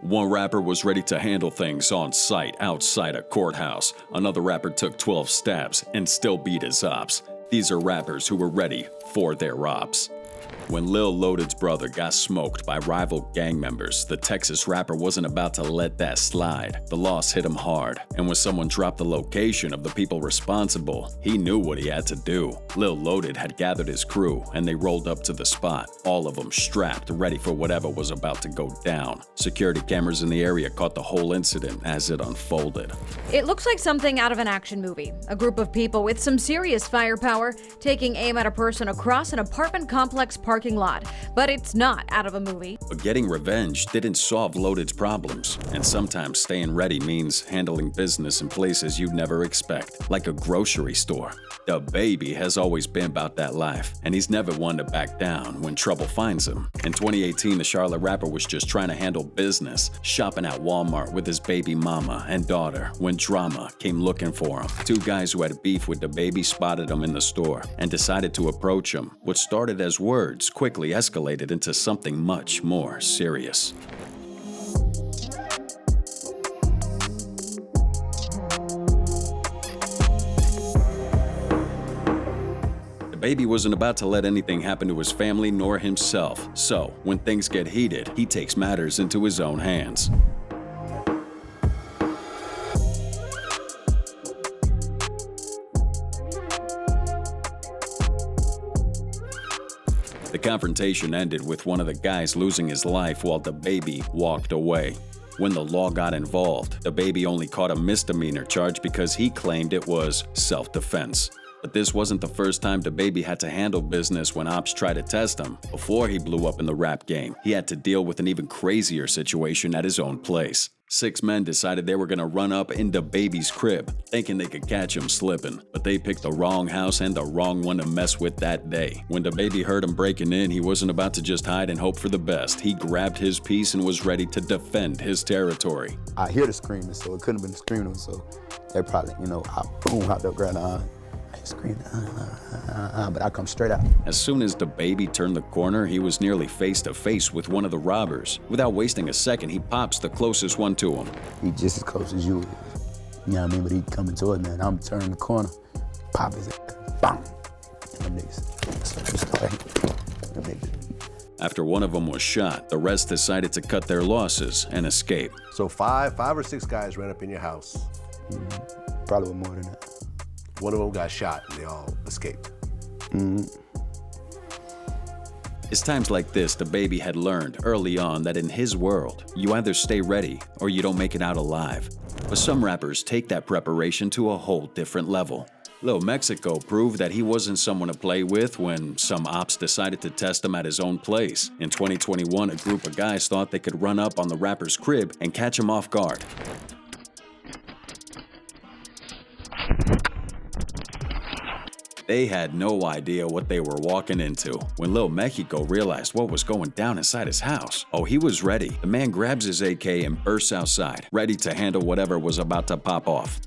One rapper was ready to handle things on site outside a courthouse. Another rapper took 12 stabs and still beat his ops. These are rappers who were ready for their ops. When Lil Loaded's brother got smoked by rival gang members, the Texas rapper wasn't about to let that slide. The loss hit him hard, and when someone dropped the location of the people responsible, he knew what he had to do. Lil Loaded had gathered his crew, and they rolled up to the spot, all of them strapped, ready for whatever was about to go down. Security cameras in the area caught the whole incident as it unfolded. It looks like something out of an action movie. A group of people with some serious firepower taking aim at a person across an apartment complex parking lot, but it's not out of a movie. But getting revenge didn't solve Loaded's problems, and sometimes staying ready means handling business in places you'd never expect, like a grocery store. The Baby has always been about that life, and he's never one to back down when trouble finds him. In 2018, the Charlotte rapper was just trying to handle business, shopping at Walmart with his baby mama and daughter when drama came looking for him. Two guys who had beef with the Baby spotted him in the store and decided to approach him. What started as words quickly escalated into something much more serious. Baby wasn't about to let anything happen to his family nor himself, so when things get heated, he takes matters into his own hands. The confrontation ended with one of the guys losing his life while the Baby walked away. When the law got involved, the Baby only caught a misdemeanor charge because he claimed it was self-defense. But this wasn't the first time the Baby had to handle business when Opps tried to test him. Before he blew up in the rap game, he had to deal with an even crazier situation at his own place. 6 men decided they were gonna run up into Baby's crib, thinking they could catch him slipping. But they picked the wrong house and the wrong one to mess with that day. When the Baby heard him breaking in, he wasn't about to just hide and hope for the best. He grabbed his piece and was ready to defend his territory. I hear the screaming, so it couldn't have been screaming, so they probably, I boom, hopped up, grabbed the eye. Scream, but I come straight out. As soon as the Baby turned the corner, he was nearly face to face with one of the robbers. Without wasting a second, he pops the closest one to him. He just as close as you is. You know what I mean? But he coming toward me, and I'm turning the corner, pop his ass, bam. And them niggas. After one of them was shot, the rest decided to cut their losses and escape. So five or six guys ran up in your house. Probably more than that. One of them got shot and they all escaped. It's times like this the Baby had learned early on that in his world, you either stay ready or you don't make it out alive. But some rappers take that preparation to a whole different level. Lil Mexico proved that he wasn't someone to play with when some ops decided to test him at his own place. In 2021, a group of guys thought they could run up on the rapper's crib and catch him off guard. They had no idea what they were walking into. When Lil Mexico realized what was going down inside his house, he was ready. The man grabs his AK and bursts outside, ready to handle whatever was about to pop off.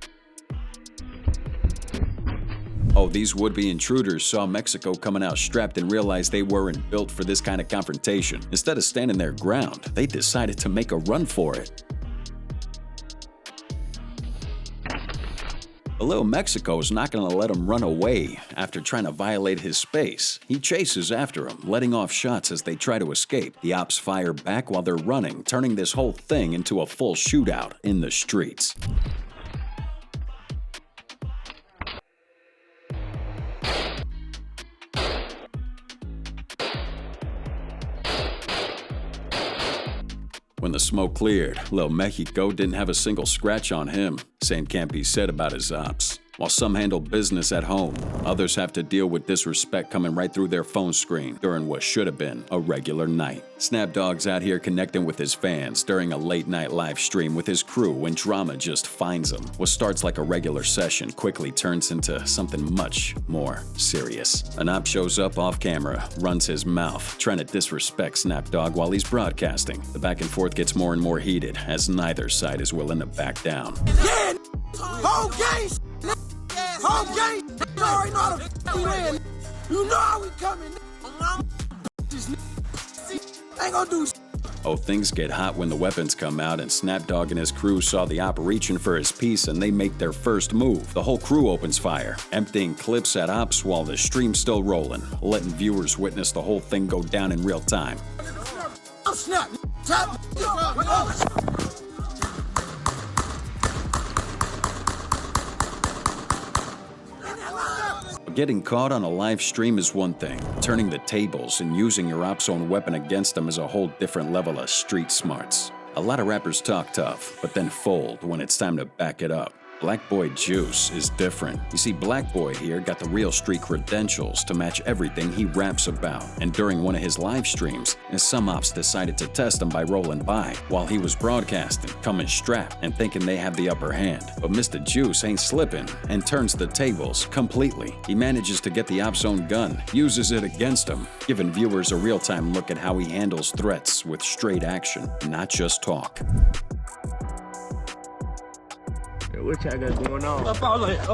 These would-be intruders saw Mexico coming out strapped and realized they weren't built for this kind of confrontation. Instead of standing their ground, they decided to make a run for it. But Lil Mexico is not going to let him run away after trying to violate his space. He chases after him, letting off shots as they try to escape. The ops fire back while they're running, turning this whole thing into a full shootout in the streets. When the smoke cleared, Lil Mexico didn't have a single scratch on him. Same can't be said about his ops. While some handle business at home, others have to deal with disrespect coming right through their phone screen during what should have been a regular night. Snapdog's out here connecting with his fans during a late-night live stream with his crew when drama just finds him. What starts like a regular session quickly turns into something much more serious. An op shows up off camera, runs his mouth, trying to disrespect Snapdog while he's broadcasting. The back and forth gets more and more heated as neither side is willing to back down. Yeah, whole gang, whole gang, you already know how to win. You know how we coming. Ain't gonna do shit. Oh, things get hot when the weapons come out, and Snapdog and his crew saw the op reaching for his piece, and they make their first move. The whole crew opens fire, emptying clips at Opps while the stream's still rolling, letting viewers witness the whole thing go down in real time. Oh, snap. Tap. Getting caught on a live stream is one thing. Turning the tables and using your op's own weapon against them is a whole different level of street smarts. A lot of rappers talk tough, but then fold when it's time to back it up. Black Boy Juice is different. You see, Black Boy here got the real street credentials to match everything he raps about. And during one of his live streams, some ops decided to test him by rolling by while he was broadcasting, coming strapped and thinking they have the upper hand. But Mr. Juice ain't slipping and turns the tables completely. He manages to get the op's own gun, uses it against him, giving viewers a real-time look at how he handles threats with straight action, not just talk. What y'all got going on? Up all that.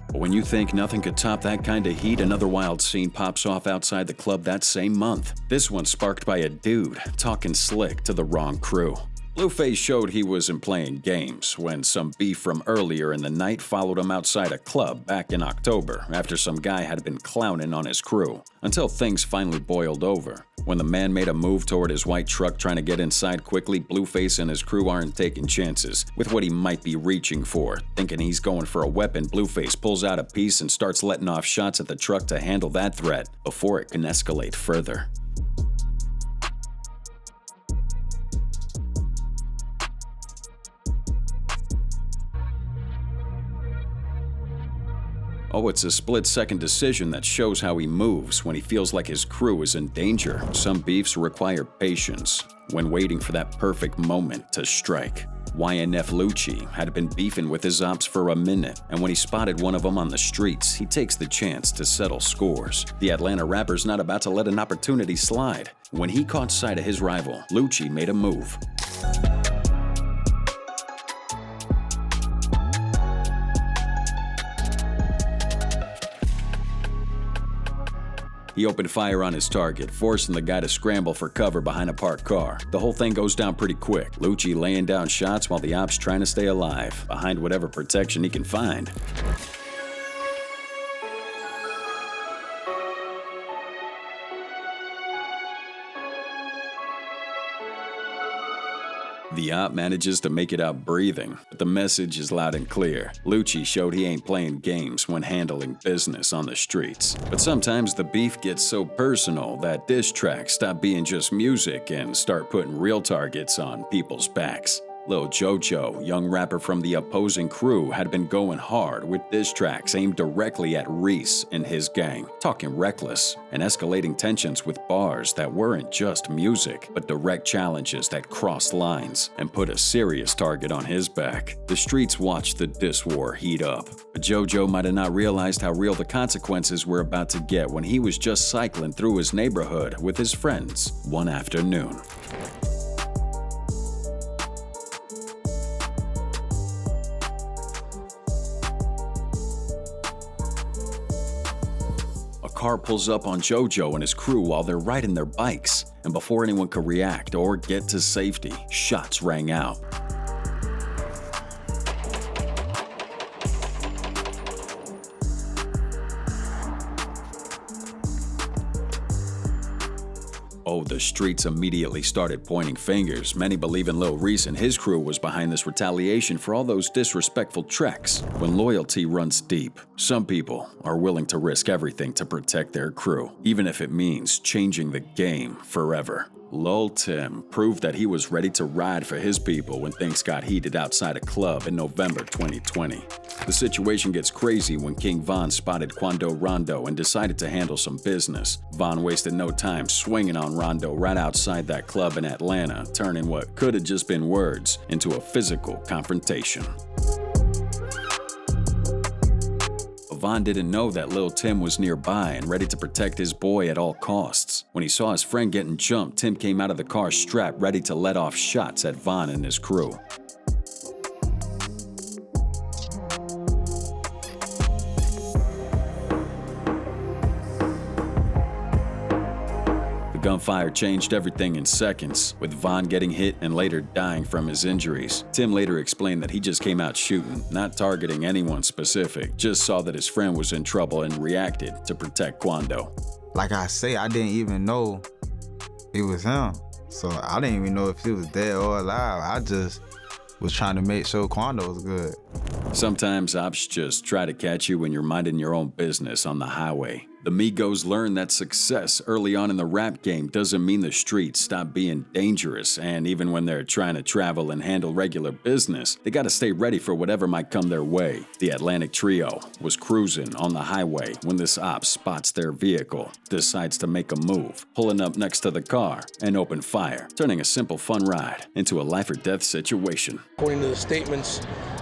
But when you think nothing could top that kind of heat, another wild scene pops off outside the club that same month. This one sparked by a dude talking slick to the wrong crew. Blueface showed he wasn't playing games when some beef from earlier in the night followed him outside a club back in October after some guy had been clowning on his crew, until things finally boiled over. When the man made a move toward his white truck trying to get inside quickly, Blueface and his crew aren't taking chances with what he might be reaching for. Thinking he's going for a weapon, Blueface pulls out a piece and starts letting off shots at the truck to handle that threat before it can escalate further. Oh, it's a split-second decision that shows how he moves when he feels like his crew is in danger. Some beefs require patience when waiting for that perfect moment to strike. YNW Lucci had been beefing with his ops for a minute, and when he spotted one of them on the streets, he takes the chance to settle scores. The Atlanta rapper's not about to let an opportunity slide. When he caught sight of his rival, Lucci made a move. He opened fire on his target, forcing the guy to scramble for cover behind a parked car. The whole thing goes down pretty quick. Lucci laying down shots while the op's trying to stay alive, behind whatever protection he can find. The op manages to make it out breathing, but the message is loud and clear. Lucci showed he ain't playing games when handling business on the streets. But sometimes the beef gets so personal that diss tracks stop being just music and start putting real targets on people's backs. Lil Jojo, young rapper from the opposing crew, had been going hard with diss tracks aimed directly at Reese and his gang, talking reckless and escalating tensions with bars that weren't just music, but direct challenges that crossed lines and put a serious target on his back. The streets watched the diss war heat up, but Jojo might have not realized how real the consequences were about to get when he was just cycling through his neighborhood with his friends one afternoon. A car pulls up on Jojo and his crew while they're riding their bikes, and before anyone could react or get to safety, shots rang out. Oh, the streets immediately started pointing fingers, many believing Lil Reese and his crew was behind this retaliation for all those disrespectful tracks. When loyalty runs deep, some people are willing to risk everything to protect their crew, even if it means changing the game forever. Lil Tim proved that he was ready to ride for his people when things got heated outside a club in November 2020. The situation gets crazy when King Von spotted Rondo and decided to handle some business. Von wasted no time swinging on Rondo right outside that club in Atlanta, turning what could have just been words into a physical confrontation. Von didn't know that Lil Tim was nearby and ready to protect his boy at all costs. When he saw his friend getting jumped, Tim came out of the car strapped, ready to let off shots at Von and his crew. The gunfire changed everything in seconds, with Von getting hit and later dying from his injuries. Tim later explained that he just came out shooting, not targeting anyone specific, just saw that his friend was in trouble and reacted to protect Quando. Like I say, I didn't even know it was him. So I didn't even know if he was dead or alive. I just was trying to make sure Quando was good. Sometimes ops just try to catch you when you're minding your own business on the highway. The Migos learned that success early on in the rap game doesn't mean the streets stop being dangerous, and even when they're trying to travel and handle regular business, they gotta stay ready for whatever might come their way. The Atlantic trio was cruising on the highway when this op spots their vehicle, decides to make a move, pulling up next to the car and open fire, turning a simple fun ride into a life or death situation. According to the statements,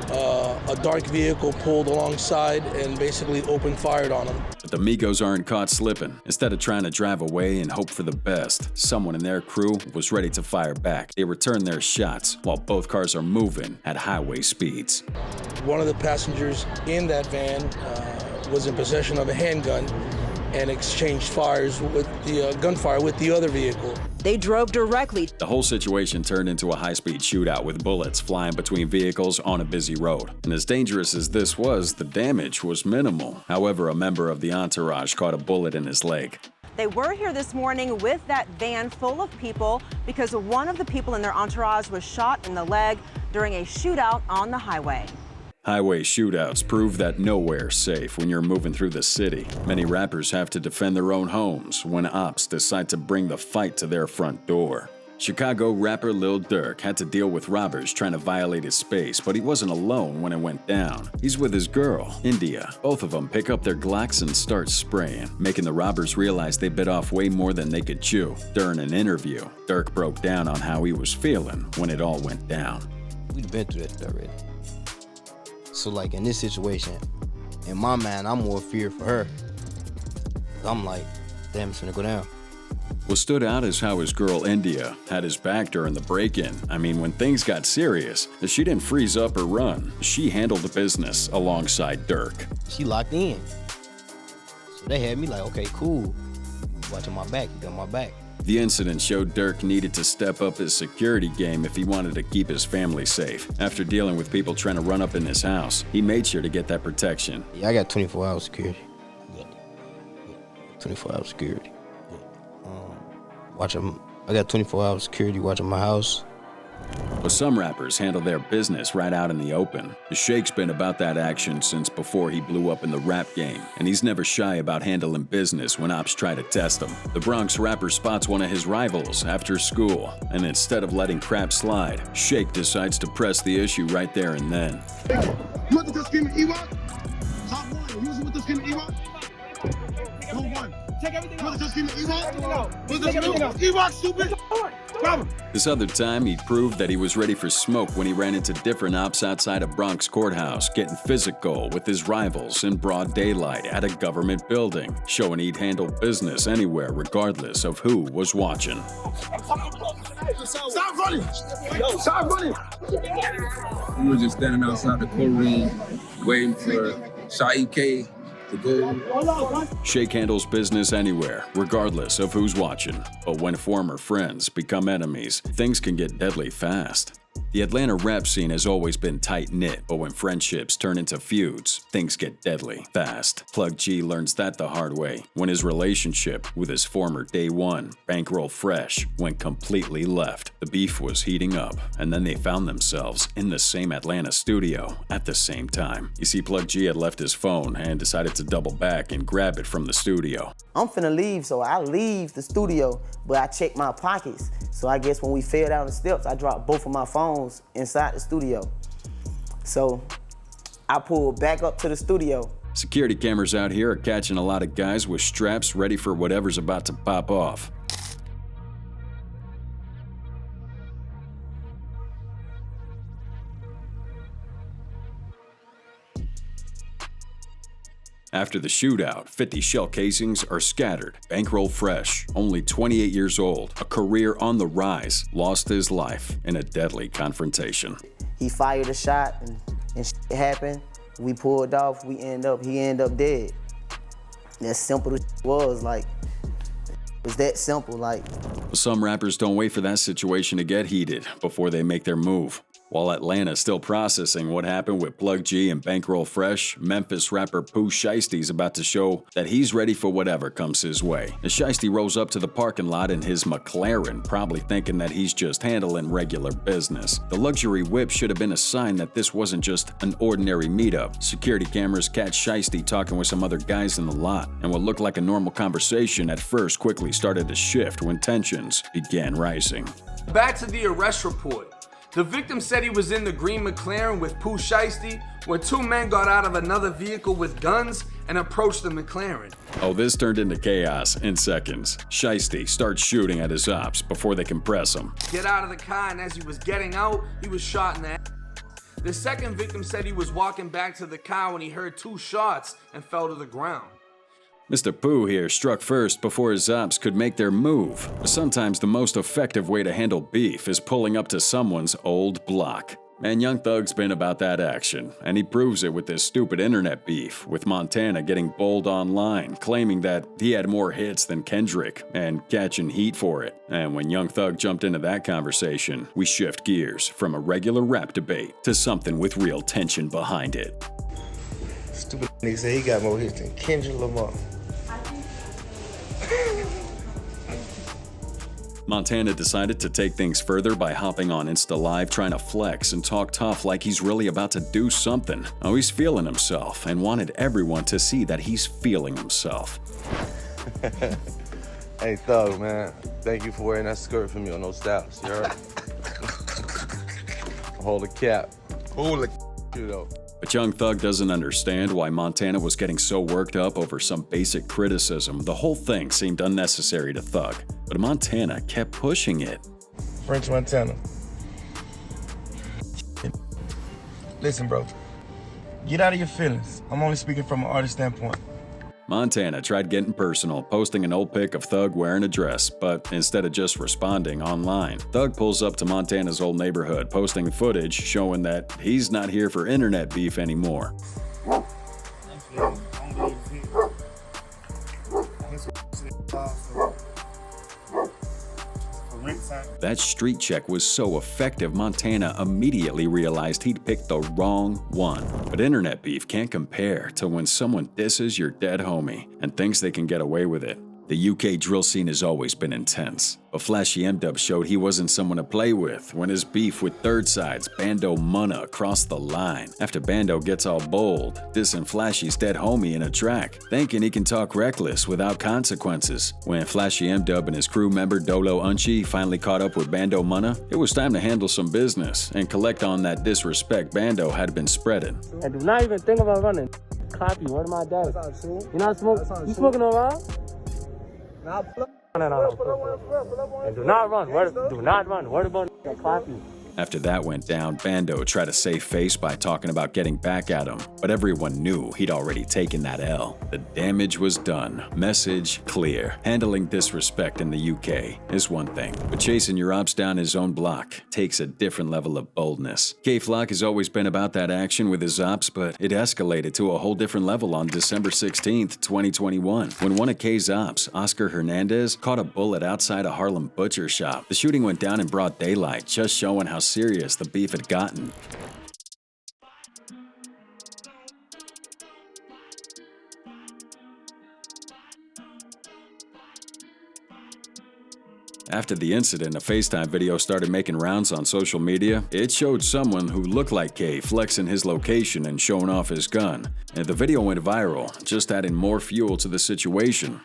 a dark vehicle pulled alongside and basically opened fire on them. But the Migos aren't caught slipping. Instead of trying to drive away and hope for the best, someone in their crew was ready to fire back. They return their shots while both cars are moving at highway speeds. One of the passengers in that van was in possession of a handgun and exchanged fires with the gunfire with the other vehicle. They drove directly. The whole situation turned into a high-speed shootout with bullets flying between vehicles on a busy road. And as dangerous as this was, the damage was minimal. However, a member of the entourage caught a bullet in his leg. They were here this morning with that van full of people because one of the people in their entourage was shot in the leg during a shootout on the highway. Highway shootouts prove that nowhere's safe when you're moving through the city. Many rappers have to defend their own homes when ops decide to bring the fight to their front door. Chicago rapper Lil Durk had to deal with robbers trying to violate his space, but he wasn't alone when it went down. He's with his girl, India. Both of them pick up their Glocks and start spraying, making the robbers realize they bit off way more than they could chew. During an interview, Durk broke down on how he was feeling when it all went down. We've been through that already. So like in this situation, in my mind, I'm more feared for her. I'm like, damn, it's gonna go down. What stood out is how his girl India had his back during the break-in. I mean, when things got serious, she didn't freeze up or run. She handled the business alongside Durk. She locked in. So they had me like, okay, cool. Watching my back, you got my back. The incident showed Durk needed to step up his security game if he wanted to keep his family safe. After dealing with people trying to run up in his house, he made sure to get that protection. Yeah, I got 24-hour security. 24-hour security. I got 24-hour security watching my house. But some rappers handle their business right out in the open. Shake's been about that action since before he blew up in the rap game, and he's never shy about handling business when ops try to test him. The Bronx rapper spots one of his rivals after school, and instead of letting crap slide, Shake decides to press the issue right there and then. You want the screaming Ewok? Top one. You with the screaming Ewok? No one. Take everything out. Ewok, stupid. This other time, he proved that he was ready for smoke when he ran into different ops outside a Bronx courthouse, getting physical with his rivals in broad daylight at a government building, showing he'd handle business anywhere regardless of who was watching. Stop running! Stop running! We were just standing outside the courtroom waiting for Sha'i K to go. Shake handles business anywhere, regardless of who's watching. But when former friends become enemies, things can get deadly fast. The Atlanta rap scene has always been tight-knit, but when friendships turn into feuds, things get deadly fast. Plug G learns that the hard way when his relationship with his former Day One, Bankroll Fresh, went completely left. The beef was heating up, and then they found themselves in the same Atlanta studio at the same time. You see, Plug G had left his phone and decided to double back and grab it from the studio. I'm finna leave, so I leave the studio, but I check my pockets. So I guess when we fell down the steps, I dropped both of my phones inside the studio. So I pulled back up to the studio. Security cameras out here are catching a lot of guys with straps ready for whatever's about to pop off. After the shootout, 50 shell casings are scattered. Bankroll Fresh, only 28 years old, a career on the rise, lost his life in a deadly confrontation. He fired a shot and shit happened. We pulled off, he ended up dead. As simple as it was, like, It's that simple, like. Some rappers don't wait for that situation to get heated before they make their move. While Atlanta's still processing what happened with Plug G and Bankroll Fresh, Memphis rapper Pooh Shiesty is about to show that he's ready for whatever comes his way. As Shiesty rolls up to the parking lot in his McLaren, probably thinking that he's just handling regular business. The luxury whip should have been a sign that this wasn't just an ordinary meetup. Security cameras catch Shiesty talking with some other guys in the lot, and what looked like a normal conversation at first quickly started to shift when tensions began rising. Back to the arrest report. The victim said he was in the green McLaren with Pooh Shiesty when two men got out of another vehicle with guns and approached the McLaren. Oh, this turned into chaos in seconds. Shiesty starts shooting at his ops before they can press him. Get out of the car, and as he was getting out, he was shot in the head. The second victim said he was walking back to the car when he heard two shots and fell to the ground. Mr. Pooh here struck first before his ops could make their move. Sometimes the most effective way to handle beef is pulling up to someone's old block. And Young Thug's been about that action, and he proves it with this stupid internet beef, with Montana getting bold online, claiming that he had more hits than Kendrick, and catching heat for it. And when Young Thug jumped into that conversation, we shift gears from a regular rap debate to something with real tension behind it. Stupid nigga said he got more hits than Kendrick Lamar. Montana decided to take things further by hopping on Insta Live trying to flex and talk tough like he's really about to do something. Oh, he's feeling himself and wanted everyone to see that he's feeling himself. Hey, Thug, man. Thank you for wearing that skirt for me on those styles, you heard? Hold the cap. Hold the you though. But Young Thug doesn't understand why Montana was getting so worked up over some basic criticism. The whole thing seemed unnecessary to Thug, but Montana kept pushing it. French Montana. Listen, bro. Get out of your feelings. I'm only speaking from an artist standpoint. Montana tried getting personal, posting an old pic of Thug wearing a dress, but instead of just responding online, Thug pulls up to Montana's old neighborhood, posting footage showing that he's not here for internet beef anymore. That street check was so effective, Montana immediately realized he'd picked the wrong one. But internet beef can't compare to when someone disses your dead homie and thinks they can get away with it. The UK drill scene has always been intense, but Flashy M-Dub showed he wasn't someone to play with when his beef with Third Side's Bando Munna crossed the line. After Bando gets all bold, dissing Flashy's dead homie in a track, thinking he can talk reckless without consequences. When Flashy M-Dub and his crew member Dolo Unchi finally caught up with Bando Munna, it was time to handle some business and collect on that disrespect Bando had been spreading. And do not even think about running. Clap you, word of my dad. You not smoking? You smoking around? No. And do not run. Do not run. Word about clap you. After that went down, Bando tried to save face by talking about getting back at him, but everyone knew he'd already taken that L. The damage was done. Message clear. Handling disrespect in the UK is one thing, but chasing your ops down his own block takes a different level of boldness. K-Flock has always been about that action with his ops, but it escalated to a whole different level on December 16th, 2021, when one of K's ops, Oscar Hernandez, caught a bullet outside a Harlem butcher shop. The shooting went down in broad daylight, just showing how serious the beef had gotten. After the incident, a FaceTime video started making rounds on social media. It showed someone who looked like K flexing his location and showing off his gun. And the video went viral, just adding more fuel to the situation.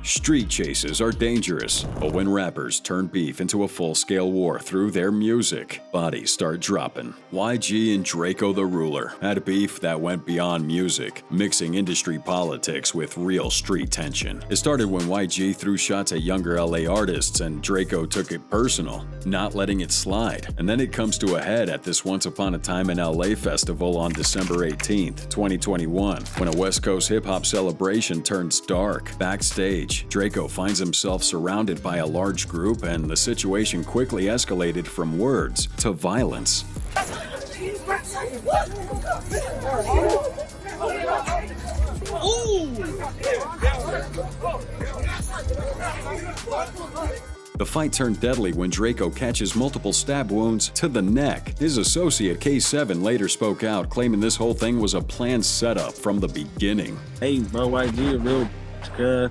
Street chases are dangerous, but when rappers turn beef into a full-scale war through their music, bodies start dropping. YG and Draco the Ruler had beef that went beyond music, mixing industry politics with real street tension. It started when YG threw shots at younger LA artists and Draco took it personal, not letting it slide. And then it comes to a head at this Once Upon a Time in LA festival on December 18th, 2021, when a West Coast hip-hop celebration turns dark. Backstage, Draco finds himself surrounded by a large group, and the situation quickly escalated from words to violence. The fight turned deadly when Draco catches multiple stab wounds to the neck. His associate K7 later spoke out, claiming this whole thing was a planned setup from the beginning. Hey, bro, YG a real cuz.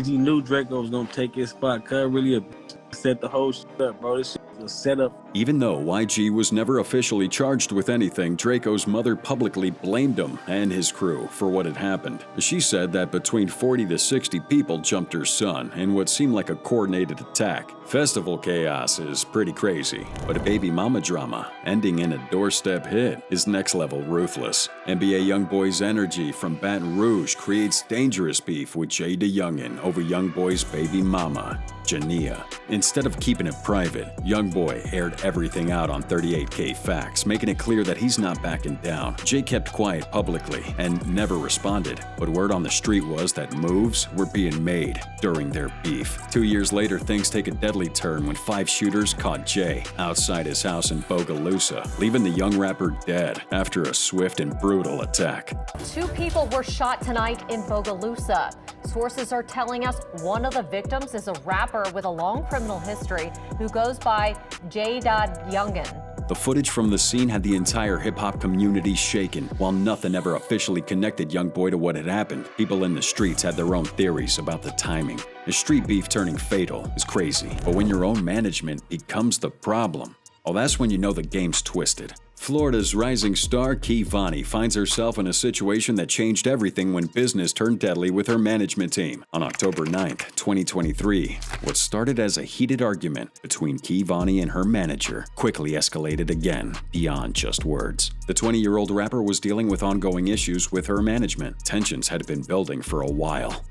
He knew Draco was gonna take his spot, cuz really set the whole shit up, bro. This shit was a setup. Even though YG was never officially charged with anything, Draco's mother publicly blamed him and his crew for what had happened. She said that between 40 to 60 people jumped her son in what seemed like a coordinated attack. Festival chaos is pretty crazy, but a baby mama drama ending in a doorstep hit is next level ruthless. NBA Youngboy's energy from Baton Rouge creates dangerous beef with Jay DeYoungin over Youngboy's baby mama, Jania. Instead of keeping it private, Youngboy aired everything out on 38K Facts, making it clear that he's not backing down. Jay kept quiet publicly and never responded, but word on the street was that moves were being made during their beef. 2 years later, things take a deadly turn when 5 shooters caught Jay outside his house in Bogalusa, leaving the young rapper dead after a swift and brutal attack. 2 people were shot tonight in Bogalusa. Sources are telling us one of the victims is a rapper with a long criminal history who goes by Jay Youngin. The footage from the scene had the entire hip-hop community shaken. While nothing ever officially connected Youngboy to what had happened, people in the streets had their own theories about the timing. The street beef turning fatal is crazy, but when your own management becomes the problem, oh, that's when you know the game's twisted. Florida's rising star, Kivani, finds herself in a situation that changed everything when business turned deadly with her management team. On October 9th, 2023, what started as a heated argument between Kivani and her manager quickly escalated again, beyond just words. The 20-year-old rapper was dealing with ongoing issues with her management. Tensions had been building for a while.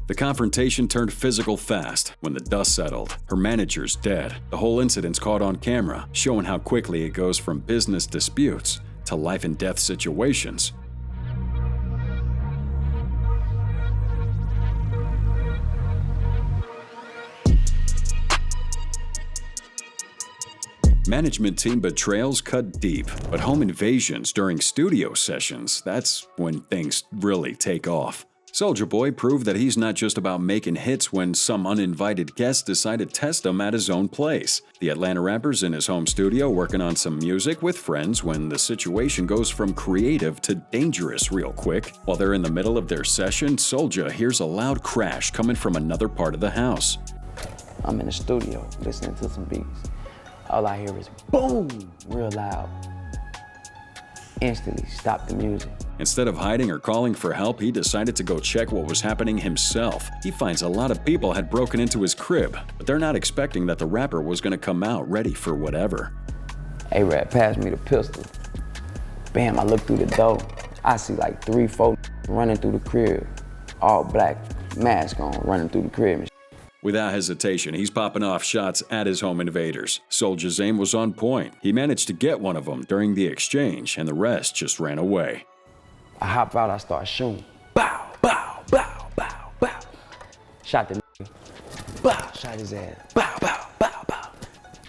The confrontation turned physical fast when the dust settled. Her manager's dead. The whole incident's caught on camera, showing how quickly it goes from business disputes to life and death situations. Management team betrayals cut deep, but home invasions during studio sessions, that's when things really take off. Soulja Boy proved that he's not just about making hits when some uninvited guest decide to test him at his own place. The Atlanta rapper's in his home studio working on some music with friends when the situation goes from creative to dangerous real quick. While they're in the middle of their session, Soulja hears a loud crash coming from another part of the house. I'm in the studio listening to some beats. All I hear is boom, real loud. Instantly stop the music. Instead of hiding or calling for help, he decided to go check what was happening himself. He finds a lot of people had broken into his crib, but they're not expecting that the rapper was going to come out ready for whatever. A-Rap passed me the pistol. Bam, I look through the door. I see like 3, 4 running through the crib. All black, mask on, running through the crib and Without hesitation, he's popping off shots at his home invaders. Soulja's aim was on point. He managed to get one of them during the exchange, and the rest just ran away. I hop out, I start shooting. Bow, bow, bow, bow, bow. Shot the nigga. Bow, shot his ass. Bow, bow, bow, bow.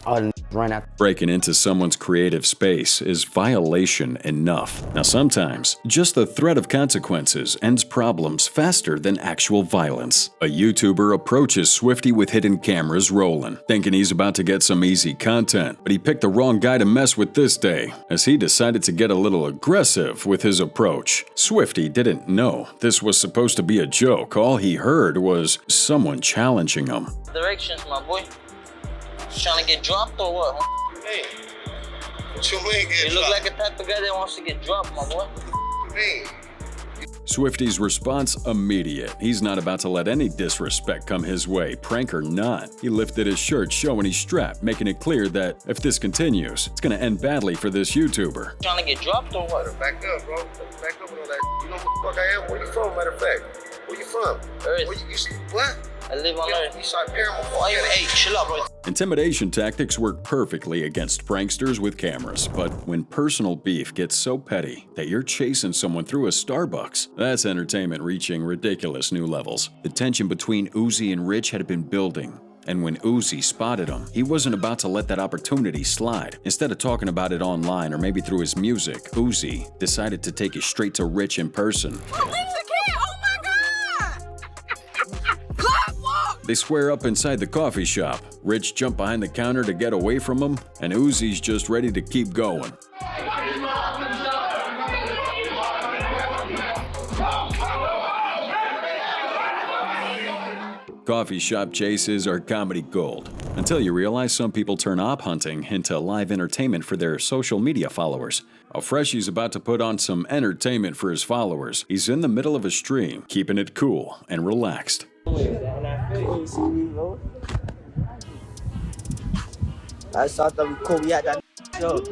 All the niggas run out. Breaking into someone's creative space is violation enough. Now sometimes, just the threat of consequences ends problems faster than actual violence. A YouTuber approaches Swifty with hidden cameras rolling, thinking he's about to get some easy content, but he picked the wrong guy to mess with this day, as he decided to get a little aggressive with his approach. Swifty didn't know this was supposed to be a joke. All he heard was someone challenging him. Directions, my boy. Trying to get dropped or what? Hey, what you mean get You look like a type of guy that wants to get dropped, my boy. Hey. Swifty's response immediate. He's not about to let any disrespect come his way, prank or not. He lifted his shirt, showing he's strapped, making it clear that if this continues, it's gonna end badly for this YouTuber. Trying to get dropped or what? Back up, bro. Back up with all that. You know who the fuck I am? Where you from, matter of fact? Where you from? Earth. What? I live on Earth. You start parable. Hey, chill out, bro. Intimidation tactics work perfectly against pranksters with cameras, but when personal beef gets so petty that you're chasing someone through a Starbucks, that's entertainment reaching ridiculous new levels. The tension between Uzi and Rich had been building, and when Uzi spotted him, he wasn't about to let that opportunity slide. Instead of talking about it online or maybe through his music, Uzi decided to take it straight to Rich in person. They square up inside the coffee shop. Rich jumped behind the counter to get away from him, and Uzi's just ready to keep going. Coffee shop chases are comedy gold, until you realize some people turn op hunting into live entertainment for their social media followers. A freshie's about to put on some entertainment for his followers. He's in the middle of a stream, keeping it cool and relaxed. I saw them cool. We had that show.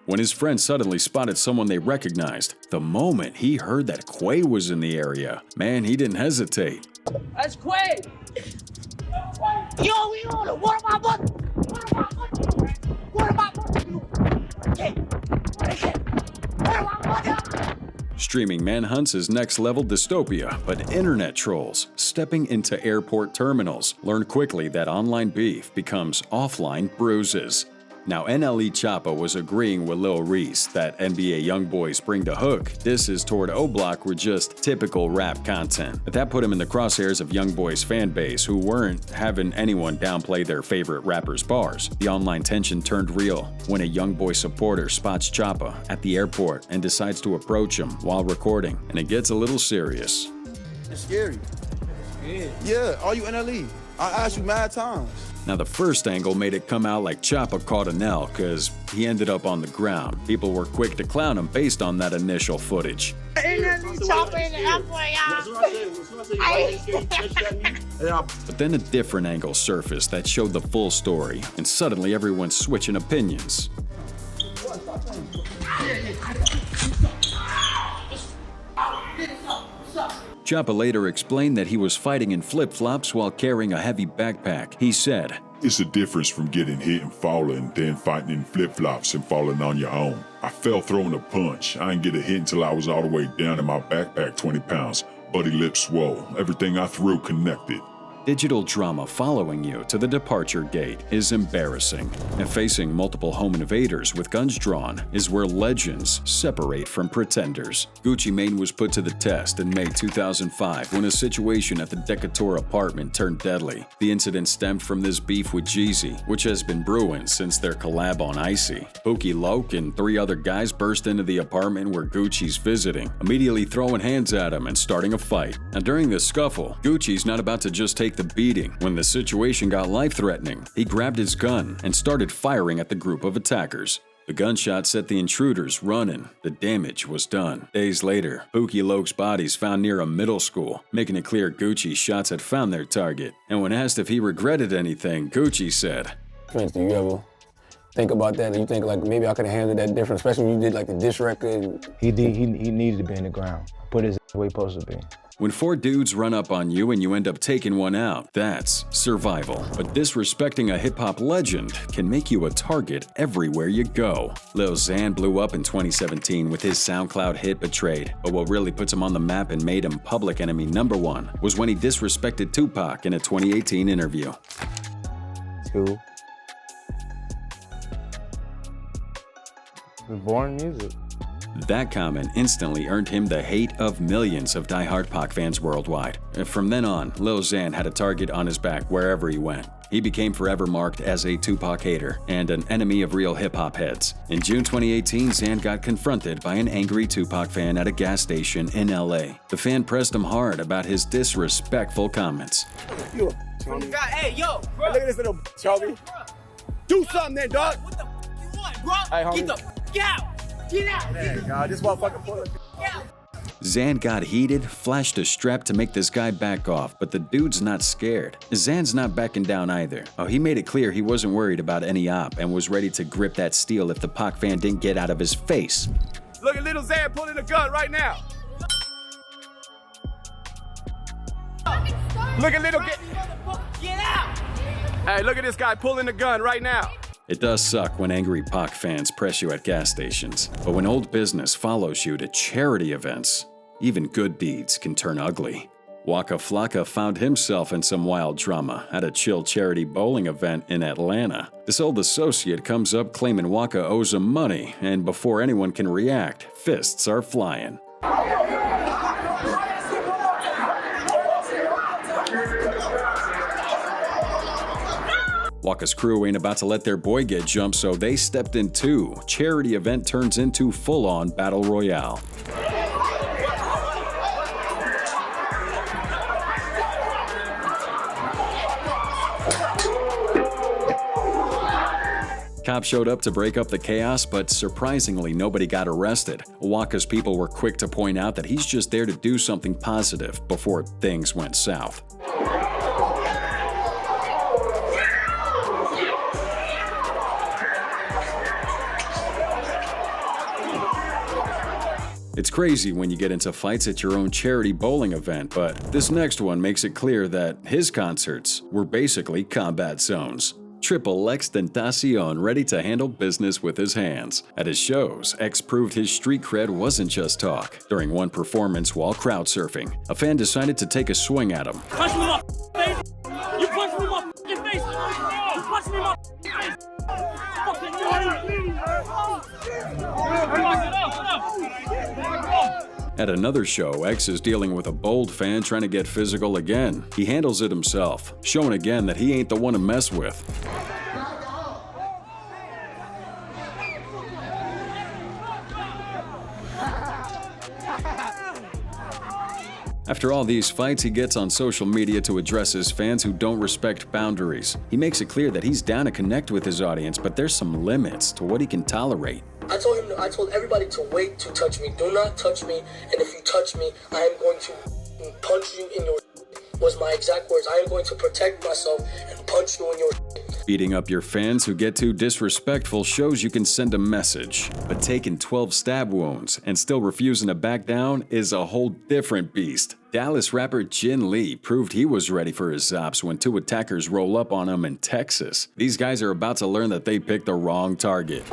When his friend suddenly spotted someone they recognized, the moment he heard that Quay was in the area, man, he didn't hesitate. That's Quay. Yo, we on it. What am I about? What am I Streaming manhunts is next-level dystopia, but internet trolls stepping into airport terminals learn quickly that online beef becomes offline bruises. Now, NLE Choppa was agreeing with Lil Reese that NBA Youngboy's Bring the Hook disses toward O-Block were just typical rap content. But that put him in the crosshairs of Youngboy's fan base, who weren't having anyone downplay their favorite rapper's bars. The online tension turned real when a Youngboy supporter spots Choppa at the airport and decides to approach him while recording, and it gets a little serious. It's scary. Yeah, are you NLE? I asked you mad times. Now, the first angle made it come out like Choppa caught an L because he ended up on the ground. People were quick to clown him based on that initial footage. But then a different angle surfaced that showed the full story, and suddenly everyone's switching opinions. Choppa later explained that he was fighting in flip-flops while carrying a heavy backpack. He said, "It's a difference from getting hit and falling, then fighting in flip-flops and falling on your own. I fell throwing a punch. I didn't get a hit until I was all the way down in my backpack 20 pounds. Buddy lips swole. Everything I threw connected." Digital drama following you to the departure gate is embarrassing, and facing multiple home invaders with guns drawn is where legends separate from pretenders. Gucci Mane was put to the test in May 2005 when a situation at the Decatur apartment turned deadly. The incident stemmed from this beef with Jeezy, which has been brewing since their collab on Icy. Pookie Loke and 3 other guys burst into the apartment where Gucci's visiting, immediately throwing hands at him and starting a fight. Now, during this scuffle, Gucci's not about to just take the beating. When the situation got life-threatening, he grabbed his gun and started firing at the group of attackers. The gunshot set the intruders running. The damage was done. Days later, Pookie Loke's body's found near a middle school, making it clear Gucci's shots had found their target. And when asked if he regretted anything, Gucci said, "Prince, do you ever think about that and you think like maybe I could have handled that different, especially when you did like the diss record?" He needed to be in the ground. Put his where he supposed to be. When 4 dudes run up on you and you end up taking one out, that's survival. But disrespecting a hip-hop legend can make you a target everywhere you go. Lil Xan blew up in 2017 with his SoundCloud hit Betrayed, but what really puts him on the map and made him public enemy #1 was when he disrespected Tupac in a 2018 interview. School. We're born music. That comment instantly earned him the hate of millions of die-hard Pac fans worldwide. From then on, Lil Xan had a target on his back wherever he went. He became forever marked as a Tupac hater and an enemy of real hip-hop heads. In June 2018, Xan got confronted by an angry Tupac fan at a gas station in LA. The fan pressed him hard about his disrespectful comments. Yo, hey, yo, bro. Look at this little Charlie. Do something then, dog. What the f you want, bro? Hey, homie. Get out. Get out! Hey, God, this motherfucker pulling. Xan got heated, flashed a strap to make this guy back off, but the dude's not scared. Xan's not backing down either. Oh, he made it clear he wasn't worried about any op and was ready to grip that steel if the Pac fan didn't get out of his face. Look at little Xan pulling a gun right now. Look at little get out! Hey, look at this guy pulling the gun right now. It does suck when angry Pac fans press you at gas stations, but when old business follows you to charity events, even good deeds can turn ugly. Waka Flocka found himself in some wild drama at a chill charity bowling event in Atlanta. This old associate comes up claiming Waka owes him money, and before anyone can react, fists are flying. Waka's crew ain't about to let their boy get jumped, so they stepped in too. Charity event turns into full-on battle royale. Cops showed up to break up the chaos, but surprisingly nobody got arrested. Waka's people were quick to point out that he's just there to do something positive before things went south. It's crazy when you get into fights at your own charity bowling event, but this next one makes it clear that his concerts were basically combat zones. Triple X Tentacion ready to handle business with his hands. At his shows, X proved his street cred wasn't just talk. During one performance while crowd surfing, a fan decided to take a swing at him. Punch me in my face! You punch me in my face! You punch me in my face! Fucking At another show, X is dealing with a bold fan trying to get physical again. He handles it himself, showing again that he ain't the one to mess with. After all these fights, he gets on social media to address his fans who don't respect boundaries. He makes it clear that he's down to connect with his audience, but there's some limits to what he can tolerate. I told everybody to wait to touch me. Do not touch me, and if you touch me, I am going to punch you in your was my exact words. I am going to protect myself and punch you in your Beating up your fans who get too disrespectful shows you can send a message, but taking 12 stab wounds and still refusing to back down is a whole different beast. Dallas rapper Jin Lee proved he was ready for his zops when two attackers roll up on him in Texas. These guys are about to learn that they picked the wrong target.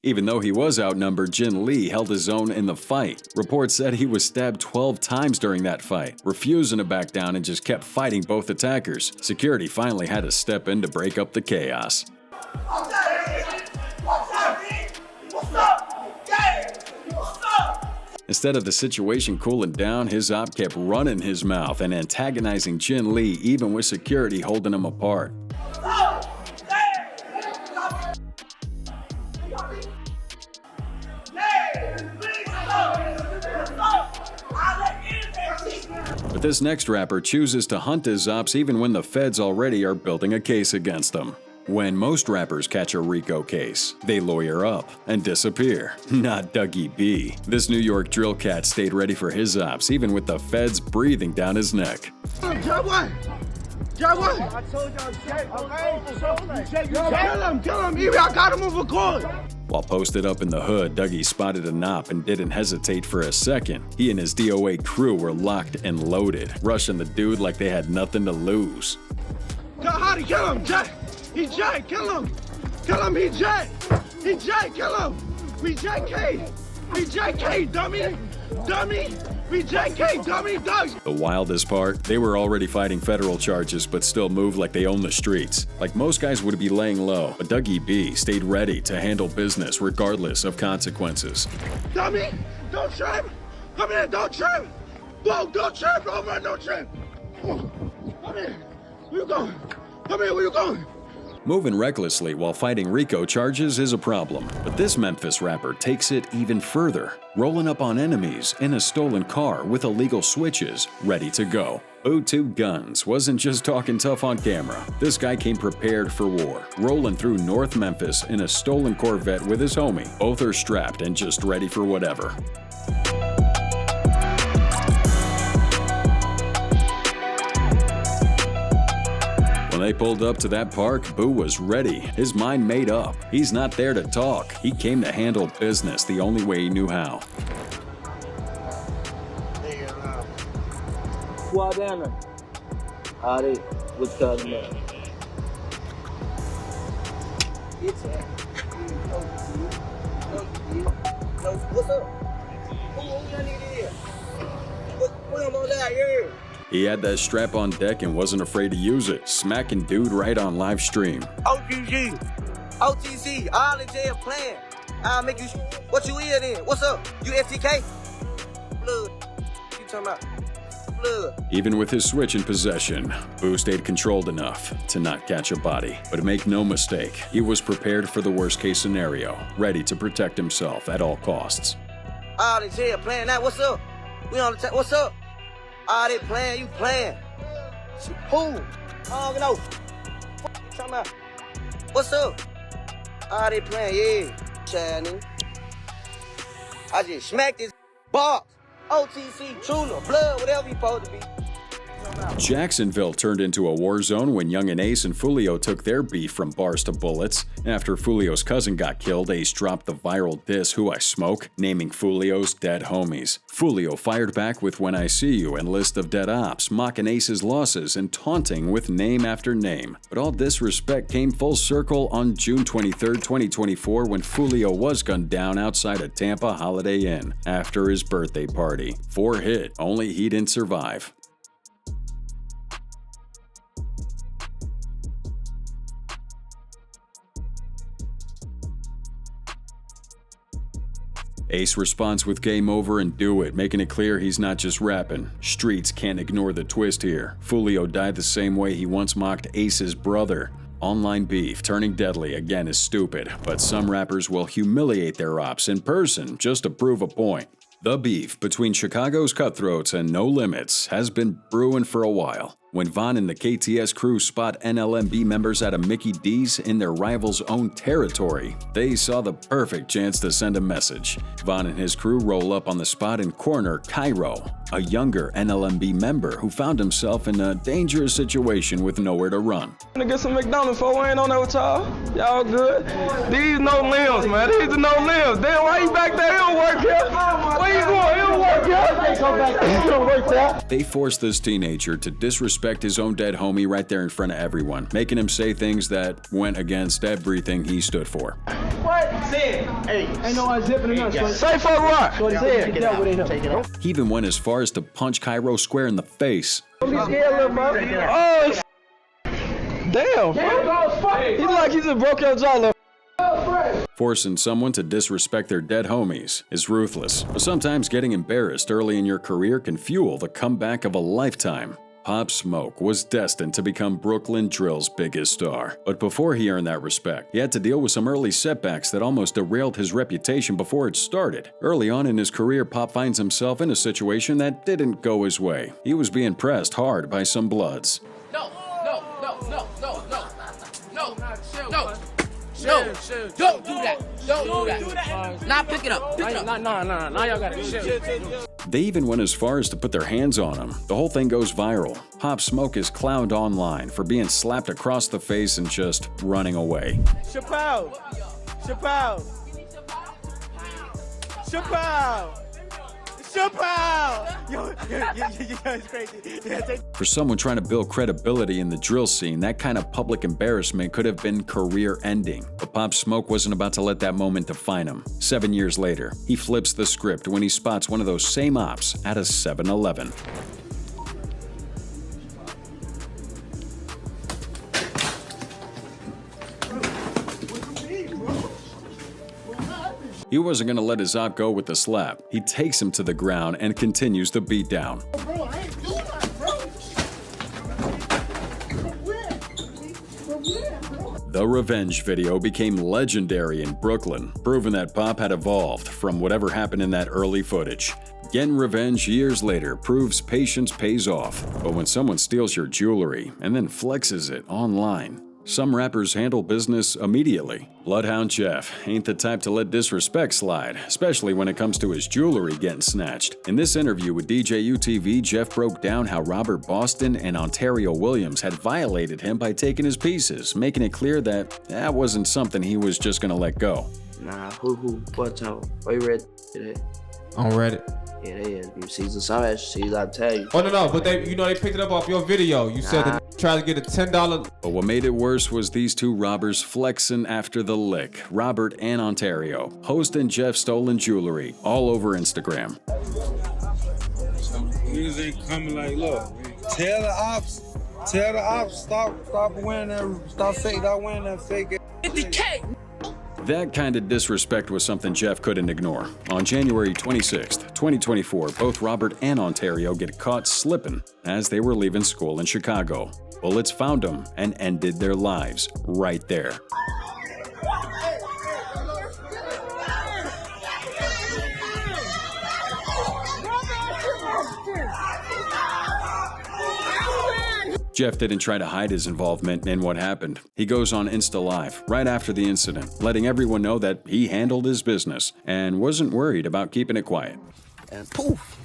Even though he was outnumbered, Jin Lee held his own in the fight. Reports said he was stabbed 12 times during that fight, refusing to back down and just kept fighting both attackers. Security finally had to step in to break up the chaos. Instead of the situation cooling down, his op kept running his mouth and antagonizing Jin Lee, even with security holding him apart. But this next rapper chooses to hunt his ops even when the feds already are building a case against them. When most rappers catch a RICO case, they lawyer up and disappear. Not Douggee B. This New York drill cat stayed ready for his ops even with the feds breathing down his neck. I told y'all, kill him, Evie, I got him on record. While posted up in the hood, Dougie spotted an op and didn't hesitate for a second. He and his DOA crew were locked and loaded, rushing the dude like they had nothing to lose. Howdy, kill him, Jay. He Jay, kill him. Kill him, he Jay. He Jay, kill him. We JK. We JK, dummy. Dummy. We JK, dummy, Doug. The wildest part, they were already fighting federal charges but still moved like they own the streets. Like most guys would be laying low, but Dougie B stayed ready to handle business regardless of consequences. Dummy, don't trip. Come here, don't trip. Whoa, don't trip, over, don't trip. Come here, where you going? Come here, where you going? Moving recklessly while fighting RICO charges is a problem, but this Memphis rapper takes it even further, rolling up on enemies in a stolen car with illegal switches ready to go. O2 Guns wasn't just talking tough on camera. This guy came prepared for war, rolling through North Memphis in a stolen Corvette with his homie. Both are strapped and just ready for whatever. When they pulled up to that park, Pooh was ready, his mind made up. He's not there to talk. He came to handle business the only way he knew how. Squad down there. All right, what's calling up? What's up? What am on that here? He had that strap on deck and wasn't afraid to use it, smacking dude right on live stream. OGG, OTC, all in jail playing. I'll make you. What you in then? What's up? You FTK? Blood. You talking about? Blood. Even with his switch in possession, Pooh stayed controlled enough to not catch a body. But make no mistake, he was prepared for the worst case scenario, ready to protect himself at all costs. All in jail playing now. What's up? We on the what's up? All they playing, you playing. Who? I don't know. What you talking about? What's up? All they playing, yeah. Shining. I just smacked this box. OTC, Tuna, Blood, whatever you supposed to be. Jacksonville turned into a war zone when Young and Ace and Foolio took their beef from bars to bullets. After Foolio's cousin got killed, Ace dropped the viral diss Who I Smoke, naming Foolio's dead homies. Foolio fired back with When I See You and List of Dead Ops, mocking Ace's losses and taunting with name after name. But all disrespect came full circle on June 23, 2024 when Foolio was gunned down outside a Tampa Holiday Inn after his birthday party. 4 hit, only he didn't survive. Ace responds with game over and do it, making it clear he's not just rapping. Streets can't ignore the twist here. Foolio died the same way he once mocked Ace's brother. Online beef turning deadly again is stupid, but some rappers will humiliate their ops in person just to prove a point. The beef between Chicago's cutthroats and No Limits has been brewing for a while. When Von and the KTS crew spot NLMB members at a Mickey D's in their rival's own territory, they saw the perfect chance to send a message. Von and his crew roll up on the spot and corner Cairo, a younger NLMB member who found himself in a dangerous situation with nowhere to run. I'm gonna get some McDonald's before we ain't on there with y'all. Y'all good? These no limbs, man. These are no limbs. Damn, why you back there? It don't work here. Where you going? It don't work here. It don't work here. They forced this teenager to disrespect his own dead homie right there in front of everyone, making him say things that went against everything he stood for. What? Say it. Hey, ain't no one zipping enough. Say for what? Say it. He even went as far as to punch Cairo square in the face. Don't be scared, little bro. Oh, damn, bro. He's like he just broke your jaw, little. Forcing someone to disrespect their dead homies is ruthless, but sometimes getting embarrassed early in your career can fuel the comeback of a lifetime. Pop Smoke was destined to become Brooklyn Drill's biggest star. But before he earned that respect, he had to deal with some early setbacks that almost derailed his reputation before it started. Early on in his career, Pop finds himself in a situation that didn't go his way. He was being pressed hard by some bloods. No, don't do that. Don't do that. Nah, pick it up. Nah, y'all got it. They even went as far as to put their hands on him. The whole thing goes viral. Pop Smoke is clowned online for being slapped across the face and just running away. Chappelle. Yo, it's crazy. For someone trying to build credibility in the drill scene, that kind of public embarrassment could have been career-ending. But Pop Smoke wasn't about to let that moment define him. 7 years later, he flips the script when he spots one of those same ops at a 7-Eleven. He wasn't going to let his op go with the slap. He takes him to the ground and continues the beatdown. The revenge video became legendary in Brooklyn, proving that Pop had evolved from whatever happened in that early footage. Getting revenge years later proves patience pays off. But when someone steals your jewelry and then flexes it online, Some rappers handle business immediately. Bloodhound Jeff ain't the type to let disrespect slide, especially when it comes to his jewelry getting snatched. In this interview with DJU-TV, Jeff broke down how Robert Boston and Ontario Williams had violated him by taking his pieces, making it clear that wasn't something he was just gonna let go. Nah, what y'all? Where you read today? On Reddit. Yeah, they is. You see some ass, I tell you. Oh no, but they picked it up off your video. You said that tried to get a $10. But what made it worse was these two robbers flexing after the lick. Robert and Ontario, posting Jeff's stolen jewelry all over Instagram. Niggas ain't coming like, look, tell the ops, stop wearing that, stop wearing that fake. 50K. That kind of disrespect was something Jeff couldn't ignore. On January 26, 2024, both Robert and Ontario get caught slipping as they were leaving school in Chicago. Bullets found them and ended their lives right there. Jeff didn't try to hide his involvement in what happened. He goes on Insta Live right after the incident, letting everyone know that he handled his business and wasn't worried about keeping it quiet. And poof.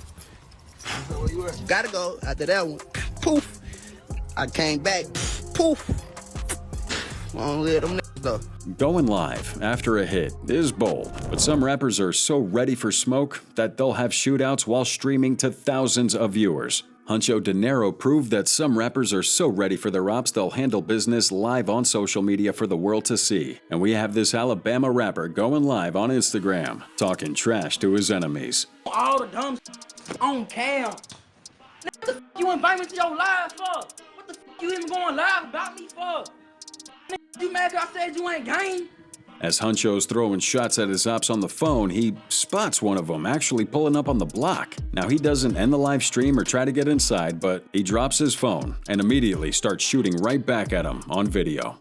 Gotta go. After that one, poof. I came back. Poof. Won't let them niggas though. Going live after a hit is bold, but some rappers are so ready for smoke that they'll have shootouts while streaming to thousands of viewers. Honcho Diero proved that some rappers are so ready for their ops they'll handle business live on social media for the world to see. And we have this Alabama rapper going live on Instagram, talking trash to his enemies. All the dumb on cam. What the f you invite me to your live for? What the f you even going live about me for? You mad cause I said you ain't game? As Honcho's throwing shots at his ops on the phone, he spots one of them actually pulling up on the block. Now, he doesn't end the live stream or try to get inside, but he drops his phone and immediately starts shooting right back at him on video.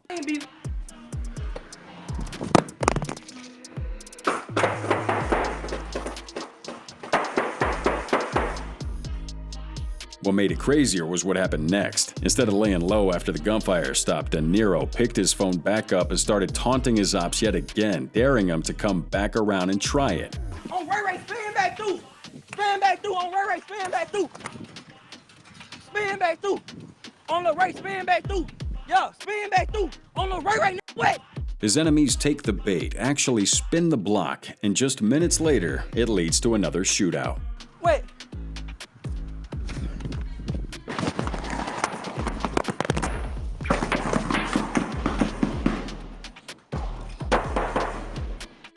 What made it crazier was what happened next. Instead of laying low after the gunfire stopped, Diero picked his phone back up and started taunting his ops yet again, daring them to come back around and try it. On Ray, spin back through. Spin back through. On Ray, spin back through. Spin back through. On the Ray, spin back through. Yeah, spin back through. On the Ray, wet. His enemies take the bait, actually spin the block, and just minutes later, it leads to another shootout. Wait.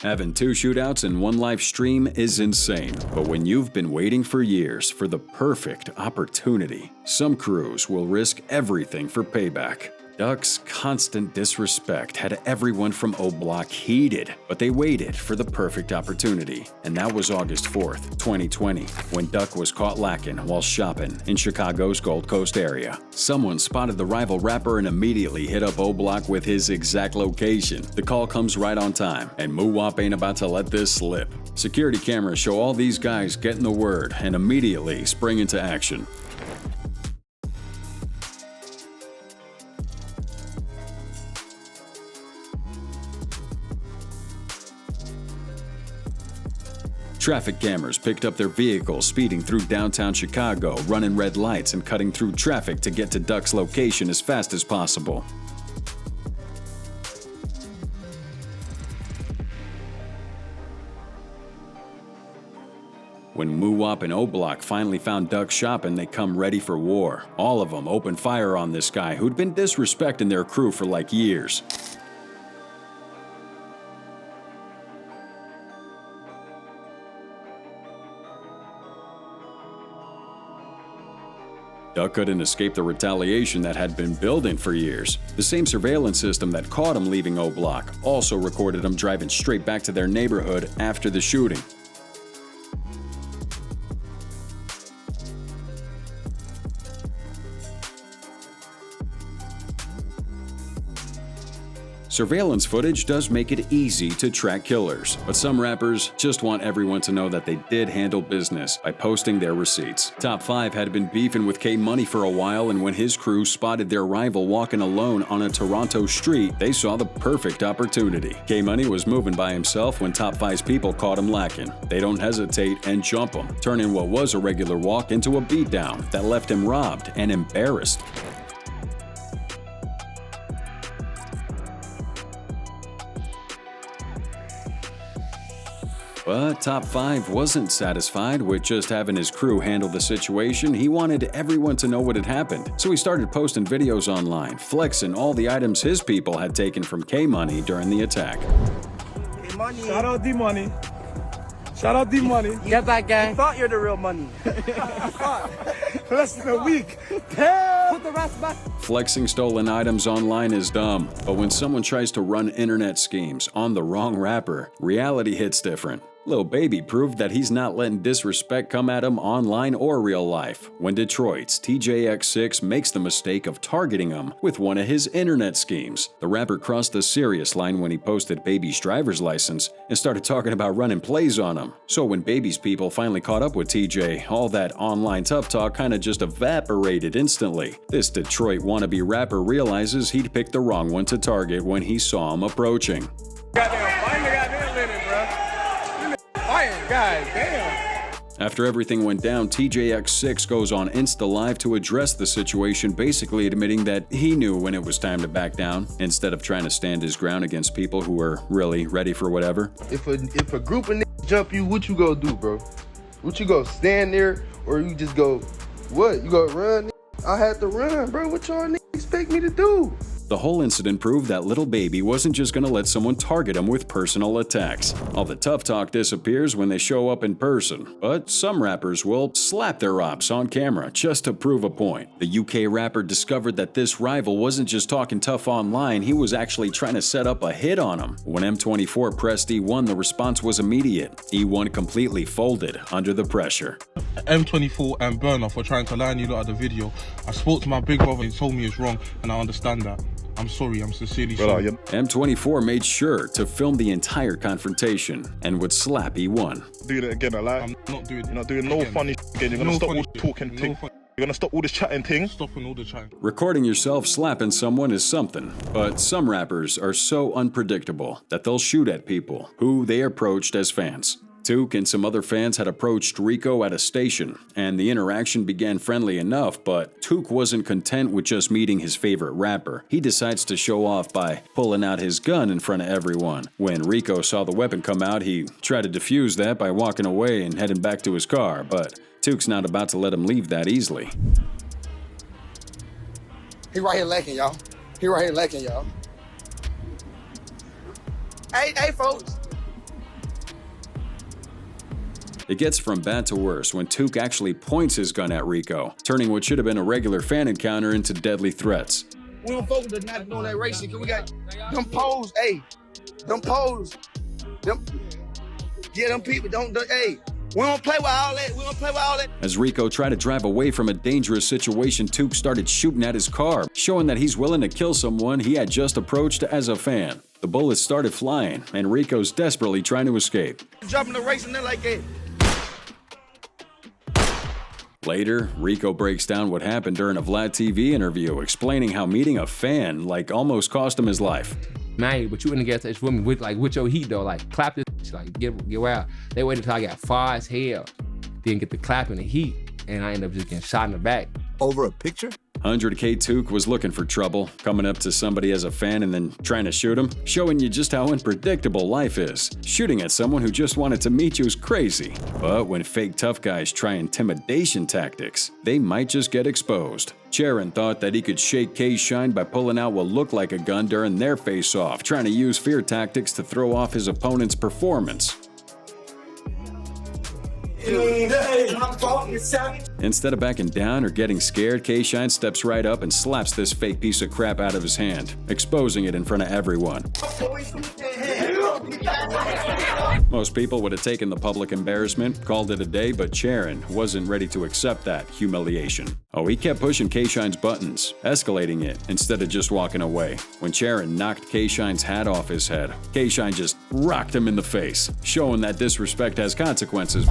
Having two shootouts in one live stream is insane, but when you've been waiting for years for the perfect opportunity, some crews will risk everything for payback. Duck's constant disrespect had everyone from O Block heated, but they waited for the perfect opportunity. And that was August 4th, 2020, when Duck was caught lacking while shopping in Chicago's Gold Coast area. Someone spotted the rival rapper and immediately hit up O Block with his exact location. The call comes right on time, and Moo-Wop ain't about to let this slip. Security cameras show all these guys getting the word and immediately spring into action. Traffic cameras picked up their vehicles speeding through downtown Chicago, running red lights and cutting through traffic to get to Duck's location as fast as possible. When Moo-Wop and O Block finally found Duck shopping, they come ready for war. All of them open fire on this guy who'd been disrespecting their crew for like years. Duck couldn't escape the retaliation that had been building for years. The same surveillance system that caught him leaving O Block also recorded him driving straight back to their neighborhood after the shooting. Surveillance footage does make it easy to track killers, but some rappers just want everyone to know that they did handle business by posting their receipts. Top 5 had been beefing with K-Money for a while, and when his crew spotted their rival walking alone on a Toronto street, they saw the perfect opportunity. K-Money was moving by himself when Top 5's people caught him lacking. They don't hesitate and jump him, turning what was a regular walk into a beatdown that left him robbed and embarrassed. But Top 5 wasn't satisfied with just having his crew handle the situation. He wanted everyone to know what had happened. So he started posting videos online, flexing all the items his people had taken from K-Money during the attack. Shout out D-Money. Shout out D-Money. Get that gang. You thought you're the real money. Less than a week. Damn. Put the rest back. Flexing stolen items online is dumb, but when someone tries to run internet schemes on the wrong rapper, reality hits different. Lil Baby proved that he's not letting disrespect come at him online or real life when Detroit's TJX6 makes the mistake of targeting him with one of his internet schemes. The rapper crossed the serious line when he posted Baby's driver's license and started talking about running plays on him. So when Baby's people finally caught up with TJ, all that online tough talk kinda just evaporated instantly. This Detroit wannabe rapper realizes he'd picked the wrong one to target when he saw him approaching. God damn. After everything went down, TJX6 goes on Insta Live to address the situation, basically admitting that he knew when it was time to back down, instead of trying to stand his ground against people who were really ready for whatever. If a group of niggas jump you, what you gonna do, bro? What you gonna stand there, or you just go, what? You gonna run? I had to run, bro. What y'all niggas expect me to do? The whole incident proved that Lil Baby wasn't just gonna let someone target him with personal attacks. All the tough talk disappears when they show up in person, but some rappers will slap their ops on camera just to prove a point. The UK rapper discovered that this rival wasn't just talking tough online, he was actually trying to set up a hit on him. When M24 pressed E1, the response was immediate. E1 completely folded under the pressure. M24 and Burner for trying to line you lot of the video. I spoke to my big brother, he told me it's wrong, and I understand that. I'm sorry, I'm sincerely sorry. M24 made sure to film the entire confrontation and would slap E1. Do it again, I'm not doing it. You're not doing no funny again. You're gonna stop all the talking thing. You're gonna stop all this chatting thing. Stopping all the chatting. Recording yourself slapping someone is something, but some rappers are so unpredictable that they'll shoot at people who they approached as fans. Took and some other fans had approached Rico at a station, and the interaction began friendly enough, but Took wasn't content with just meeting his favorite rapper. He decides to show off by pulling out his gun in front of everyone. When Rico saw the weapon come out, he tried to defuse that by walking away and heading back to his car, but Took's not about to let him leave that easily. He right here lacking, y'all. He right here lacking, y'all. Hey, folks. It gets from bad to worse when Took actually points his gun at Rico, turning what should have been a regular fan encounter into deadly threats. We don't focus on not doing that racing, cause we got them poles, them poles. Them people don't, hey. We don't play with all that. As Rico tried to drive away from a dangerous situation, Took started shooting at his car, showing that he's willing to kill someone he had just approached as a fan. The bullets started flying, and Rico's desperately trying to escape. Dropping the race and then like that. Later, Rico breaks down what happened during a Vlad TV interview, explaining how meeting a fan almost cost him his life. Man, but you in the gas station with me with your heat though, clap this, get wild. They waited until I got far as hell, didn't get the clap in the heat, and I ended up just getting shot in the back. Over a picture? 100K Took was looking for trouble, coming up to somebody as a fan and then trying to shoot him, showing you just how unpredictable life is. Shooting at someone who just wanted to meet you is crazy. But when fake tough guys try intimidation tactics, they might just get exposed. Charon thought that he could shake K's shine by pulling out what looked like a gun during their face-off, trying to use fear tactics to throw off his opponent's performance. Instead of backing down or getting scared, K-Shine steps right up and slaps this fake piece of crap out of his hand, exposing it in front of everyone. Most people would have taken the public embarrassment, called it a day, but Charon wasn't ready to accept that humiliation. Oh, he kept pushing K-Shine's buttons, escalating it instead of just walking away. When Charon knocked K-Shine's hat off his head, K-Shine just rocked him in the face, showing that disrespect has consequences.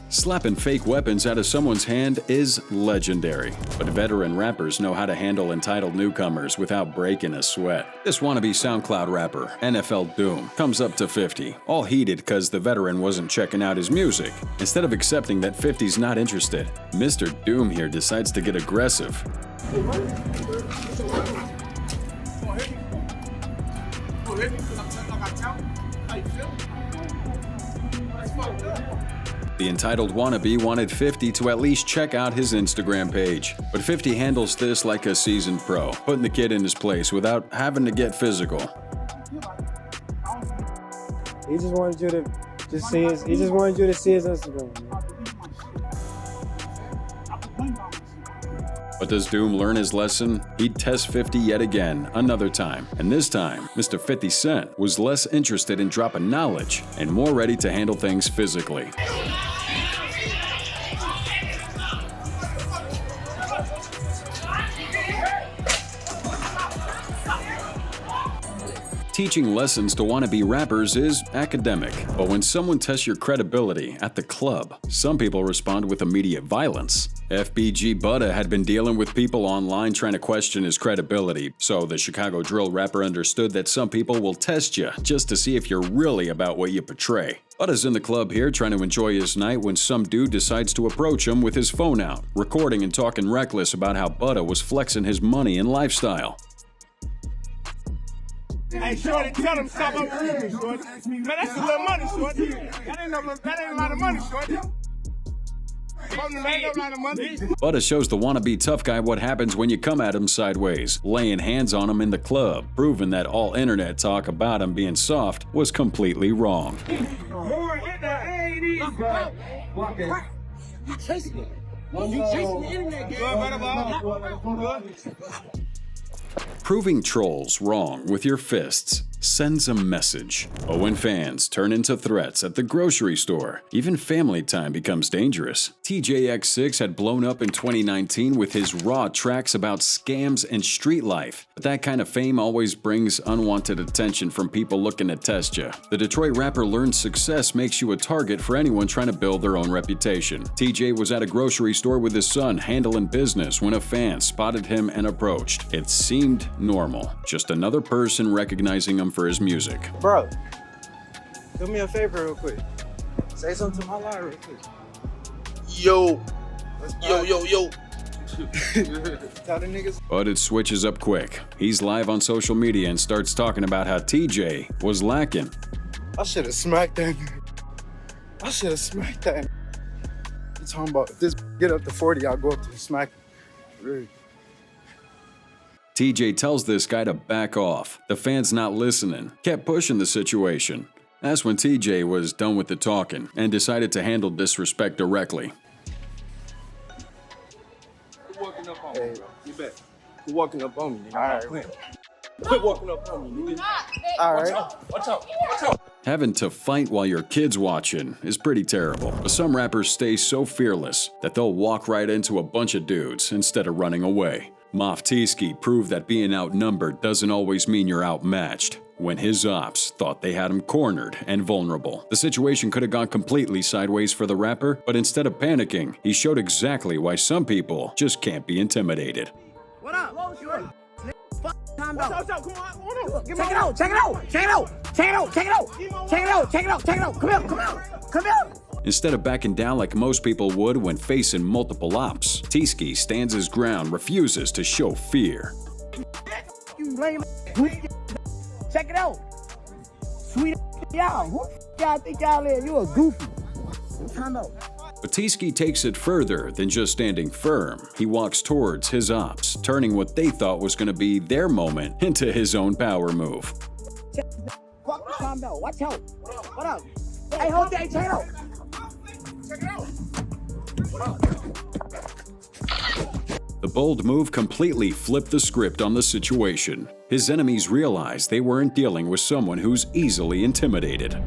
Slapping fake weapons out of someone's hand is legendary, but veteran rappers know how to handle entitled newcomers without breaking a sweat. This wannabe SoundCloud rapper, NFL Doom, comes up to 50, all heated because the veteran wasn't checking out his music. Instead of accepting that 50's not interested, Mr. Doom here decides to get aggressive. The entitled wannabe wanted 50 to at least check out his Instagram page. But 50 handles this like a seasoned pro, putting the kid in his place without having to get physical. He just wanted you to see his Instagram, man. But does Doom learn his lesson? He'd test 50 yet again, another time. And this time, Mr. 50 Cent was less interested in dropping knowledge and more ready to handle things physically. Teaching lessons to wannabe rappers is academic, but when someone tests your credibility at the club, some people respond with immediate violence. FBG Butta had been dealing with people online trying to question his credibility, so the Chicago drill rapper understood that some people will test you just to see if you're really about what you portray. Butta's in the club here trying to enjoy his night when some dude decides to approach him with his phone out, recording and talking reckless about how Butta was flexing his money and lifestyle. Hey, shorty, tell them stop up early, shorty. Man, that's a little money, shorty. That ain't a lot of money, shorty. Butta shows the wannabe tough guy what happens when you come at him sideways, laying hands on him in the club, proving that all internet talk about him being soft was completely wrong. More in the 80s, bro. You chasing me. You chasing the internet game. Proving trolls wrong with your fists sends a message. But when fans turn into threats at the grocery store, even family time becomes dangerous. TJX6 had blown up in 2019 with his raw tracks about scams and street life. But that kind of fame always brings unwanted attention from people looking to test you. The Detroit rapper learned success makes you a target for anyone trying to build their own reputation. TJ was at a grocery store with his son handling business when a fan spotted him and approached. It seemed normal, just another person recognizing him for his music. Bro, do me a favor real quick. Say something to my line real quick. Yo. Yo. Tell the niggas. But it switches up quick. He's live on social media and starts talking about how TJ was lacking. I should have smacked that nigga. I should have smacked that nigga. You talking about if this get up to 40, I'll go up to the smack. Really. TJ tells this guy to back off. The fan's not listening, kept pushing the situation. That's when TJ was done with the talking and decided to handle disrespect directly. Quit walking up on me, bro. You bet. Quit walking up on me, nigga. All right. Quit walking up on me, nigga. All right. Watch out. Having to fight while your kid's watching is pretty terrible, but some rappers stay so fearless that they'll walk right into a bunch of dudes instead of running away. Moff Tieski proved that being outnumbered doesn't always mean you're outmatched. When his ops thought they had him cornered and vulnerable, the situation could have gone completely sideways for the rapper, but instead of panicking, he showed exactly why some people just can't be intimidated. What up? Time out. Come on. Check it out. Come here. Instead of backing down like most people would when facing multiple ops, Tieski stands his ground, refuses to show fear. You lame. Check it out. Sweet y'all. Who y'all think y'all is? You a goofy. Time out. But Tieski takes it further than just standing firm. He walks towards his ops, turning what they thought was going to be their moment into his own power move. Time out. Watch out. What up? Hey, hold that. Check it out. The bold move completely flipped the script on the situation. His enemies realized they weren't dealing with someone who's easily intimidated.